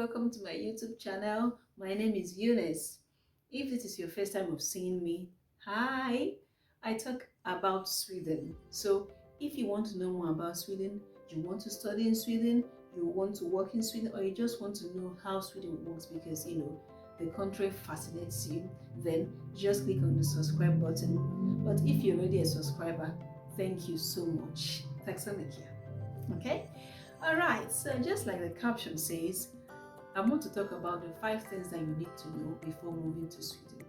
welcome to my YouTube channel. My name is Eunice. If this is your first time of seeing me, hi! I talk about Sweden. So if you want to know more about Sweden, you want to study in Sweden, you want to work in Sweden, or you just want to know how Sweden works because the country fascinates you, then just click on the subscribe button. But if you're already a subscriber, thank you so much. Tack så mycket. Okay? Alright, so just like the caption says, I want to talk about the 5 things that you need to know before moving to Sweden.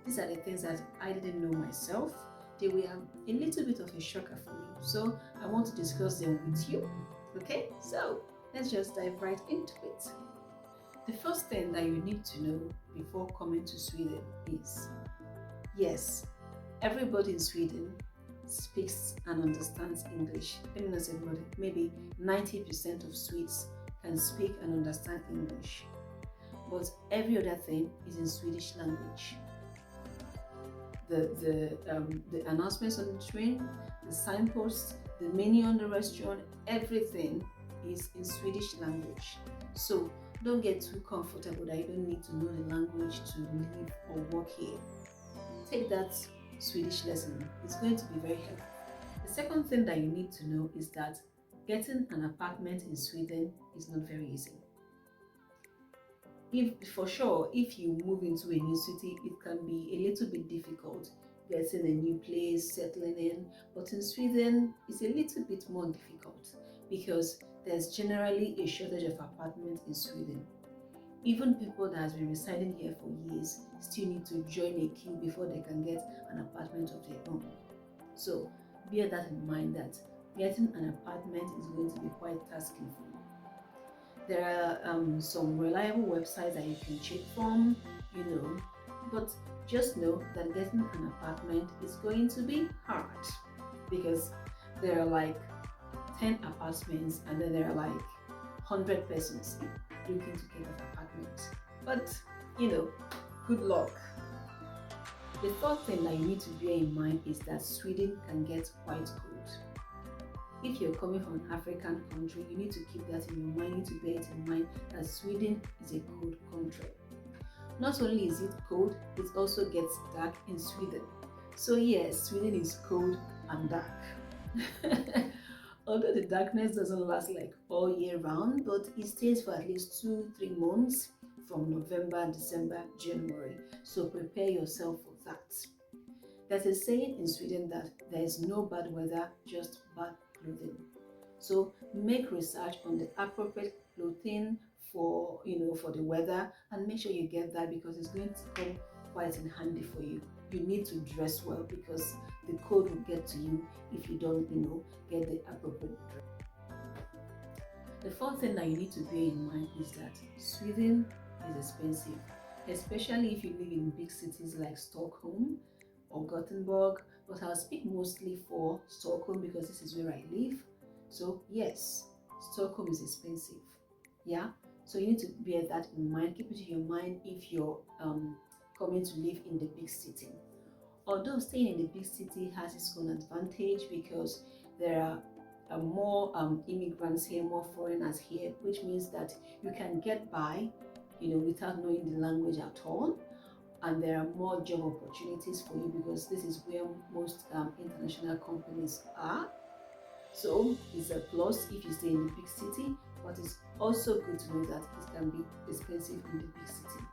These are the things that I didn't know myself. They were a little bit of a shocker for me. So I want to discuss them with you. Okay, so let's just dive right into it. The first thing that you need to know before coming to Sweden is, yes, everybody in Sweden speaks and understands English. Maybe not everybody, maybe 90% of Swedes can speak and understand English. But every other thing is in Swedish language. The announcements on the train, the signposts, the menu on the restaurant, everything is in Swedish language. So don't get too comfortable that you don't need to know the language to live or work here. Take that Swedish lesson. It's going to be very helpful. The second thing that you need to know is that getting an apartment in Sweden is not very easy. If you move into a new city, it can be a little bit difficult getting a new place, settling in, but in Sweden it's a little bit more difficult because there's generally a shortage of apartments in Sweden. Even people that has been residing here for years still need to join a queue before they can get an apartment of their own. So bear that in mind that getting an apartment is going to be quite tasking for you. There are some reliable websites that you can check from, but just know that getting an apartment is going to be hard because there are like 10 apartments and then there are like 100 persons looking to get an apartment. But good luck. The third thing that you need to bear in mind is that Sweden can get quite cold. If you're coming from an African country, you need to keep that in your mind. You need to bear it in mind that Sweden is a cold country. Not only is it cold, it also gets dark in Sweden. So yes, Sweden is cold and dark. Although the darkness doesn't last like all year round, but it stays for at least 2-3 months from November, December, January. So prepare yourself for that. There's a saying in Sweden that there is no bad weather, just bad clothing. So make research on the appropriate clothing for the weather and make sure you get that because it's going to come quite in handy for you. You need to dress well because the cold will get to you if you don't get the appropriate dress. The fourth thing that you need to bear in mind is that Sweden is expensive, especially if you live in big cities like Stockholm or Gothenburg, but I'll speak mostly for Stockholm because this is where I live. So yes, Stockholm is expensive. Yeah, so you need to bear that in mind. Keep it in your mind if you're coming to live in the big city. Although staying in the big city has its own advantage because there are more immigrants here, more foreigners here, which means that you can get by, without knowing the language at all. And there are more job opportunities for you because this is where most international companies are. So it's a plus if you stay in the big city, but it's also good to know that it can be expensive in the big city.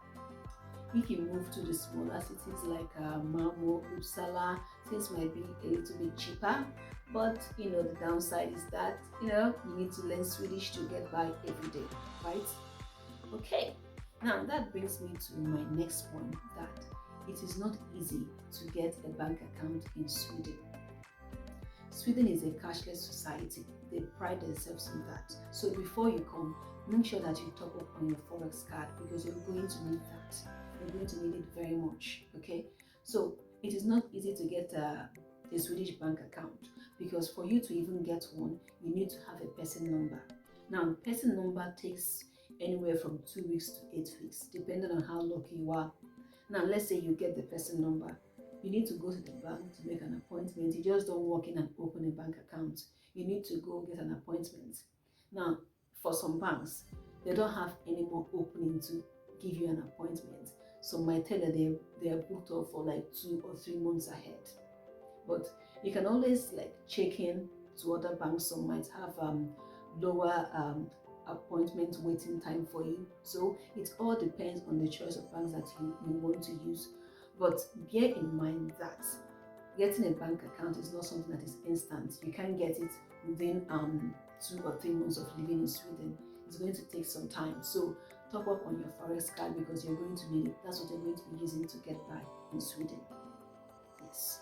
If you move to the smaller cities like Malmo, Uppsala, things might be a little bit cheaper, but the downside is that you need to learn Swedish to get by every day, right? Okay, now that brings me to my next point, that it is not easy to get a bank account in Sweden. Sweden is a cashless society. They pride themselves on that. So before you come, make sure that you top up on your Forex card because you're going to need that. You're going to need it very much, okay? So it is not easy to get a Swedish bank account because for you to even get one, you need to have a person number. Now, person number takes anywhere from 2 weeks to 8 weeks, depending on how lucky you are. Now, let's say you get the person number. You need to go to the bank to make an appointment. You just don't walk in and open a bank account. You need to go get an appointment. Now, for some banks, they don't have any more opening to give you an appointment. So might tell that they are booked up for like 2 or 3 months ahead. But you can always like check in to other banks. Some might have lower appointment waiting time for you. So it all depends on the choice of banks that you want to use. But bear in mind that getting a bank account is not something that is instant. You can't get it within 2 or 3 months of living in Sweden. It's going to take some time. So top up on your forex card because you're going to need it. That's what you're going to be using to get by in Sweden. Yes.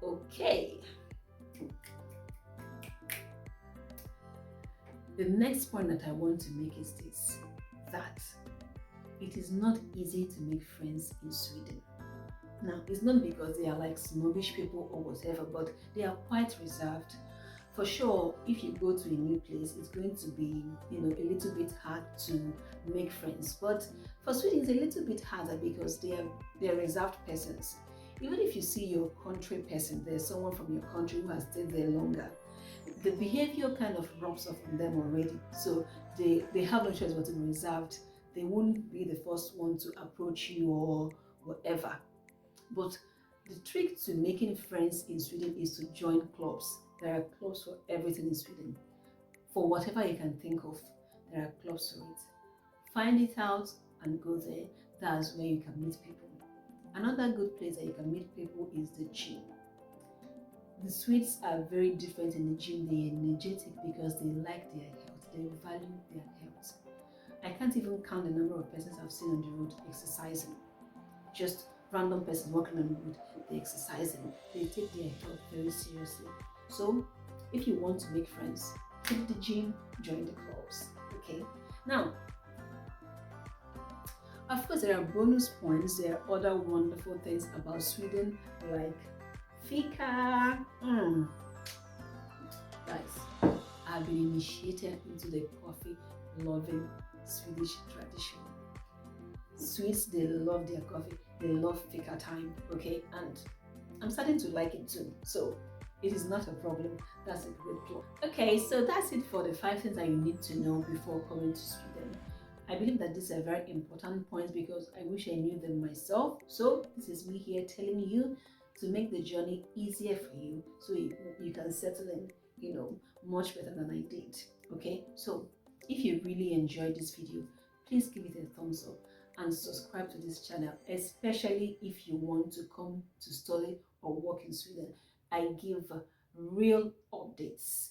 Okay. The next point that I want to make is this, that it is not easy to make friends in Sweden. Now, it's not because they are like snobbish people or whatever, but they are quite reserved. For sure, if you go to a new place, it's going to be, a little bit hard to make friends. But for Sweden, it's a little bit harder because they are reserved persons. Even if you see your country person, there's someone from your country who has stayed there longer, the behavior kind of rubs off on them already. So they have no choice but to be reserved. They won't be the first one to approach you or whatever. But the trick to making friends in Sweden is to join clubs. There are clubs for everything in Sweden. For whatever you can think of, there are clubs for it. Find it out and go there. That's where you can meet people. Another good place that you can meet people is the gym. The Swedes are very different in the gym. They're energetic because they like their health. They value their health. I can't even count the number of persons I've seen on the road exercising. Just random persons walking on the road, they're exercising. They take their health very seriously. So if you want to make friends, hit the gym, join the clubs. Okay. Now, of course, there are bonus points. There are other wonderful things about Sweden, like fika. Guys, I've been initiated into the coffee loving Swedish tradition. Swedes, they love their coffee, they love fika time, okay, and I'm starting to like it too, so it is not a problem. That's a great club. Okay, so that's it for the 5 things that you need to know before coming to Sweden. I believe that these are very important points because I wish I knew them myself. So this is me here telling you to make the journey easier for you so you can settle in, much better than I did. Okay, so if you really enjoyed this video, please give it a thumbs up and subscribe to this channel, especially if you want to come to study or work in Sweden. I give real updates.